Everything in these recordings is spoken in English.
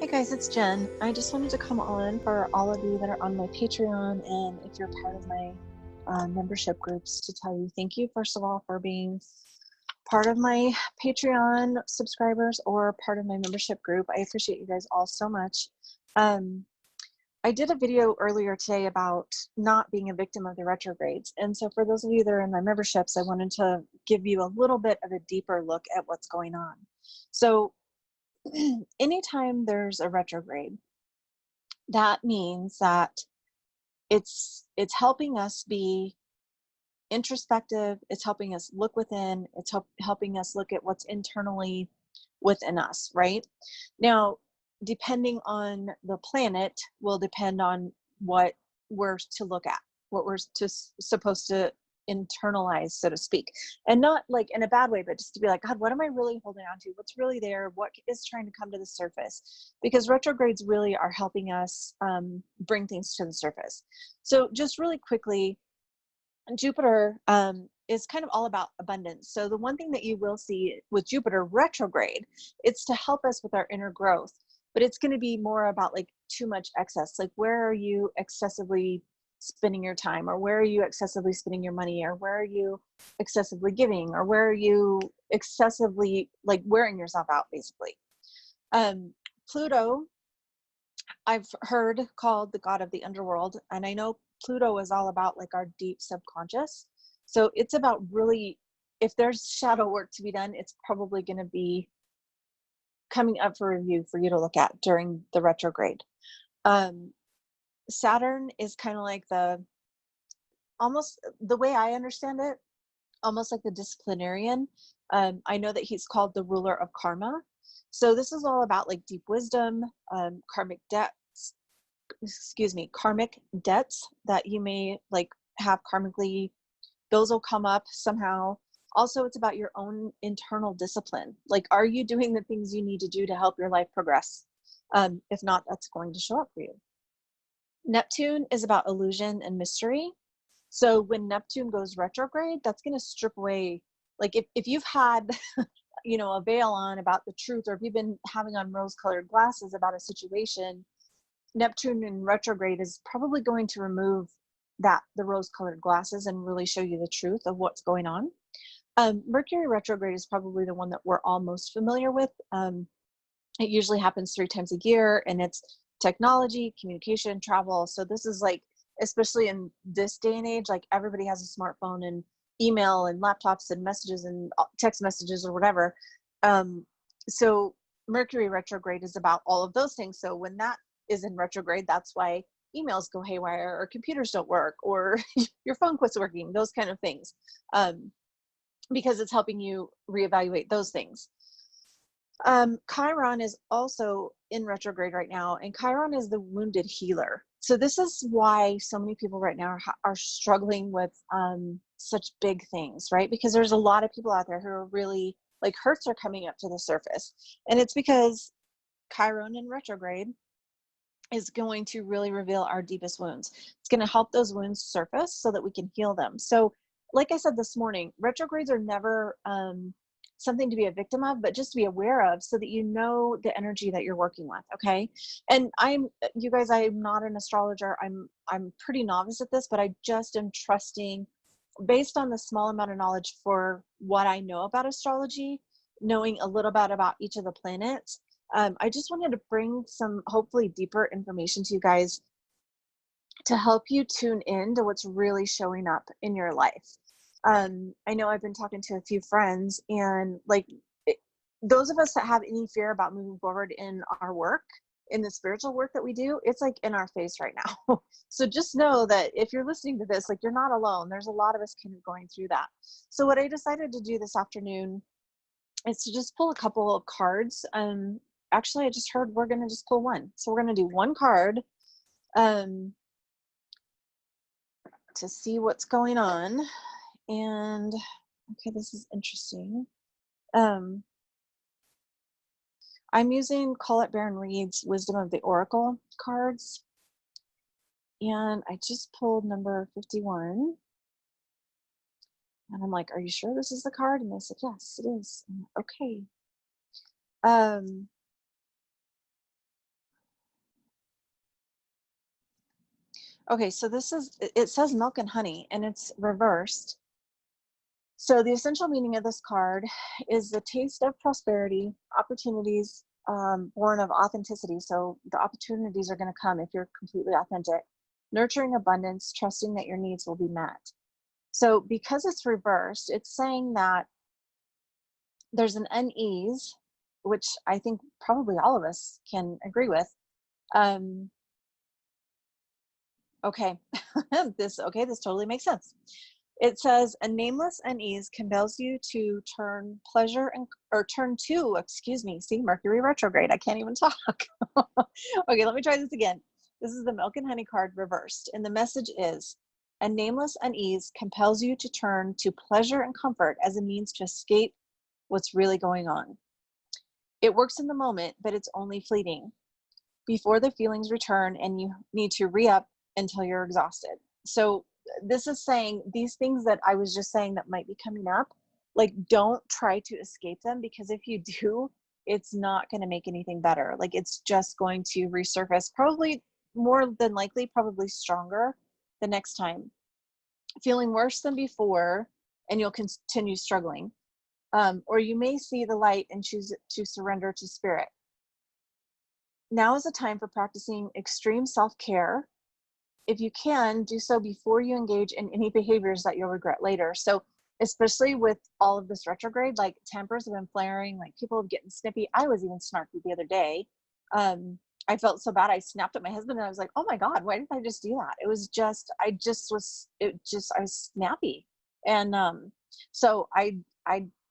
guys, it's Jen. I just wanted to come on for all of you that are on my Patreon, and if you're part of my membership groups, to tell you thank you, first of all, for being part of my Patreon subscribers or part of my membership group. I appreciate you guys all so much. I did a video earlier today about not being a victim of the retrogrades. And so for those of you that are in my memberships, I wanted to give you a little bit of a deeper look at what's going on. So anytime there's a retrograde, that means that it's helping us be introspective. It's helping us look within. It's helping us look at what's internally within us, right? Now, depending on the planet will depend on what we're to look at, what we're supposed to internalize, so to speak. And not like in a bad way, but just to be like, God, what am I really holding on to? What's really there? What is trying to come to the surface? Because retrogrades really are helping us bring things to the surface. So just really quickly, Jupiter is kind of all about abundance. So the one thing that you will see with Jupiter retrograde, it's to help us with our inner growth, but it's going to be more about like too much excess. Like, where are you excessively spending your time, or where are you excessively spending your money, or where are you excessively giving, or where are you excessively like wearing yourself out, basically. Pluto, I've heard called the god of the underworld, and I know Pluto is all about like our deep subconscious. So it's about really, if there's shadow work to be done, it's probably going to be coming up for review for you to look at during the retrograde. Saturn is kind of like almost the way I understand it, almost like the disciplinarian. I know that he's called the ruler of karma. So this is all about like deep wisdom, karmic debts that you may like have karmically. Those will come up somehow. Also, it's about your own internal discipline. Like, are you doing the things you need to do to help your life progress? If not, that's going to show up for you. Neptune is about illusion and mystery. So when Neptune goes retrograde, that's going to strip away, like if you've had a veil on about the truth, or if you've been having on rose-colored glasses about a situation, Neptune in retrograde is probably going to remove the rose-colored glasses and really show you the truth of what's going on. Mercury retrograde is probably the one that we're all most familiar with. It usually happens 3 times a year, and it's technology, communication, travel. So this is like, especially in this day and age, like everybody has a smartphone and email and laptops and messages and text messages or whatever. So Mercury retrograde is about all of those things. So when that is in retrograde, that's why emails go haywire, or computers don't work, or your phone quits working, those kind of things, because it's helping you reevaluate those things. Chiron is also in retrograde right now, and Chiron is the wounded healer. So this is why so many people right now are struggling with such big things, right? Because there's a lot of people out there who are really, like, hurts are coming up to the surface. And it's because Chiron in retrograde is going to really reveal our deepest wounds. It's going to help those wounds surface so that we can heal them. So like I said this morning, retrogrades are never something to be a victim of, but just to be aware of, so that you know the energy that you're working with. Okay. And I'm not an astrologer. I'm pretty novice at this, but I just am trusting, based on the small amount of knowledge for what I know about astrology, knowing a little bit about each of the planets. I just wanted to bring some hopefully deeper information to you guys to help you tune in to what's really showing up in your life. I know I've been talking to a few friends, and those of us that have any fear about moving forward in our work, in the spiritual work that we do, it's like in our face right now. So just know that if you're listening to this, like, you're not alone. There's a lot of us kind of going through that. So what I decided to do this afternoon is to just pull a couple of cards. Actually, I just heard we're going to just pull one. So we're going to do one card to see what's going on. And okay, this is interesting. I'm using Colette Baron Reed's Wisdom of the Oracle cards, and I just pulled number 51. And I'm like, are you sure this is the card? And they said, yes, it is. Okay. Okay, so it says milk and honey and it's reversed. So the essential meaning of this card is the taste of prosperity, opportunities born of authenticity. So the opportunities are going to come if you're completely authentic. Nurturing abundance, trusting that your needs will be met. So because it's reversed, it's saying that there's an unease, which I think probably all of us can agree with. Okay, this totally makes sense. It says a nameless unease compels you to turn to, excuse me, see, Mercury retrograde. I can't even talk. Okay, let me try this again. This is the milk and honey card reversed. And the message is a nameless unease compels you to turn to pleasure and comfort as a means to escape what's really going on. It works in the moment, but it's only fleeting before the feelings return and you need to re-up until you're exhausted. So this is saying these things that I was just saying that might be coming up, like don't try to escape them, because if you do, it's not going to make anything better. Like it's just going to resurface, probably more than likely, probably stronger the next time, feeling worse than before, and you'll continue struggling. Or you may see the light and choose to surrender to spirit. Now is the time for practicing extreme self-care. If you can, do so before you engage in any behaviors that you'll regret later. So especially with all of this retrograde, like tempers have been flaring, like people have getting snippy. I was even snarky the other day. I felt so bad. I snapped at my husband and I was like, oh my God, why did I just do that? It was just, I was snappy. And so I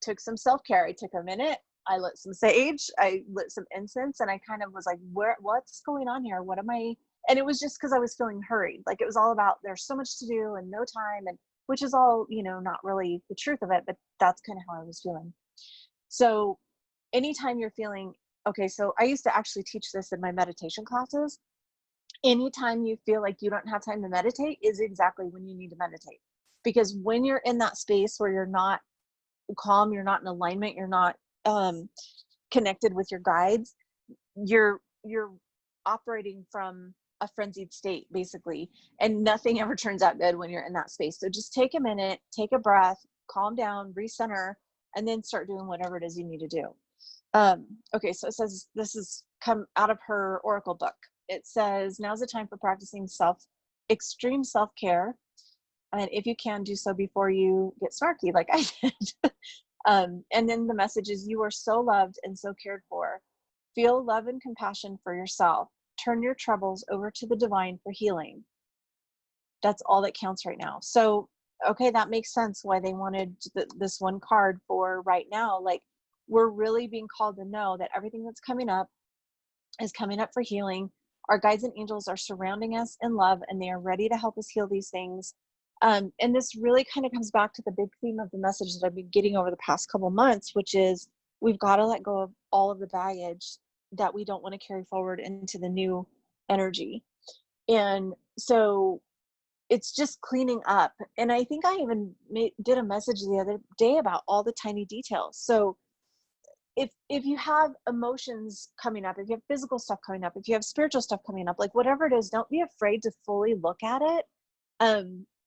took some self-care. I took a minute. I lit some sage. I lit some incense, and I kind of was like, what's going on here? What am I? And it was just because I was feeling hurried. Like it was all about there's so much to do and no time, and which is all, not really the truth of it, but that's kind of how I was feeling. So anytime you're feeling, okay, so I used to actually teach this in my meditation classes. Anytime you feel like you don't have time to meditate is exactly when you need to meditate. Because when you're in that space where you're not calm, you're not in alignment, you're not connected with your guides, you're operating from a frenzied state basically, and nothing ever turns out good when you're in that space. So just take a minute, take a breath, calm down, recenter, and then start doing whatever it is you need to do. Okay, so it says, this is come out of her oracle book. It says, now's the time for practicing extreme self-care, and if you can, do so before you get snarky like I did. And then the message is, you are so loved and so cared for. Feel love and compassion for yourself. Turn your troubles over to the divine for healing. That's all that counts right now. So, okay, that makes sense why they wanted this one card for right now. Like, we're really being called to know that everything that's coming up is coming up for healing. Our guides and angels are surrounding us in love, and they are ready to help us heal these things. And this really kind of comes back to the big theme of the message that I've been getting over the past couple months, which is we've got to let go of all of the baggage that we don't want to carry forward into the new energy. And so it's just cleaning up. And I think I even did a message the other day about all the tiny details. So if you have emotions coming up, if you have physical stuff coming up, if you have spiritual stuff coming up, like whatever it is, don't be afraid to fully look at it.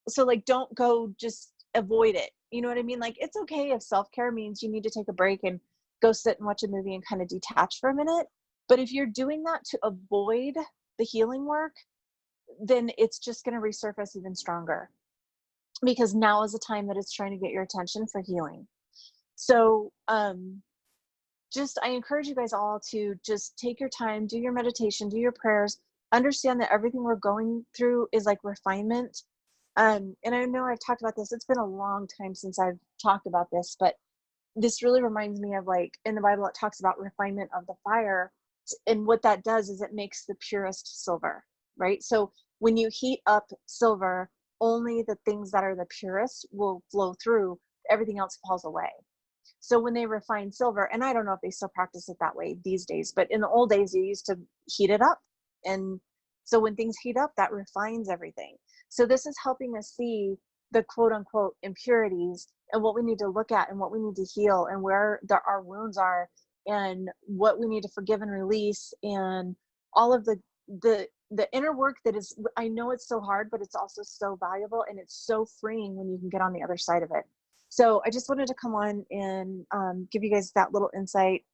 So like, don't go just avoid it. You know what I mean? Like, it's okay if self-care means you need to take a break and go sit and watch a movie and kind of detach for a minute. But if you're doing that to avoid the healing work, then it's just going to resurface even stronger, because now is the time that it's trying to get your attention for healing. So, I encourage you guys all to just take your time, do your meditation, do your prayers, understand that everything we're going through is like refinement. And I know I've talked about this. It's been a long time since I've talked about this, but this really reminds me of, like, in the Bible, it talks about refinement of the fire. And what that does is it makes the purest silver, right? So when you heat up silver, only the things that are the purest will flow through. Everything else falls away. So when they refine silver, and I don't know if they still practice it that way these days, but in the old days, you used to heat it up. And so when things heat up, that refines everything. So this is helping us see the quote unquote impurities and what we need to look at and what we need to heal and where our wounds are and what we need to forgive and release, and all of the the inner work that is, I know it's so hard, but it's also so valuable, and it's so freeing when you can get on the other side of it. So I just wanted to come on and give you guys that little insight,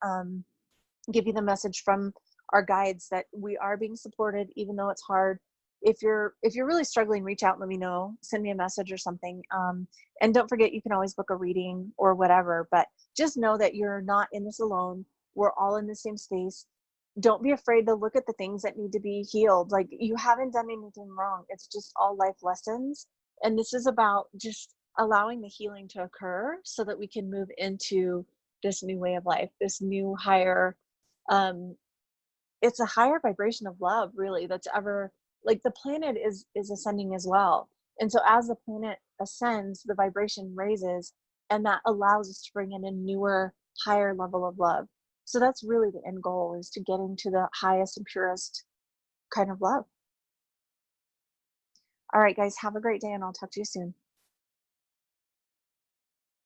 give you the message from our guides that we are being supported, even though it's hard. If you're really struggling, reach out, let me know, send me a message or something. And don't forget, you can always book a reading or whatever, but just know that you're not in this alone. We're all in the same space. Don't be afraid to look at the things that need to be healed. Like, you haven't done anything wrong. It's just all life lessons. And this is about just allowing the healing to occur so that we can move into this new way of life, this new higher, it's a higher vibration of love, really, that's ever, like, the planet is ascending as well. And so as the planet ascends, the vibration raises, and that allows us to bring in a newer, higher level of love. So that's really the end goal, is to get into the highest and purest kind of love. All right, guys, have a great day, and I'll talk to you soon.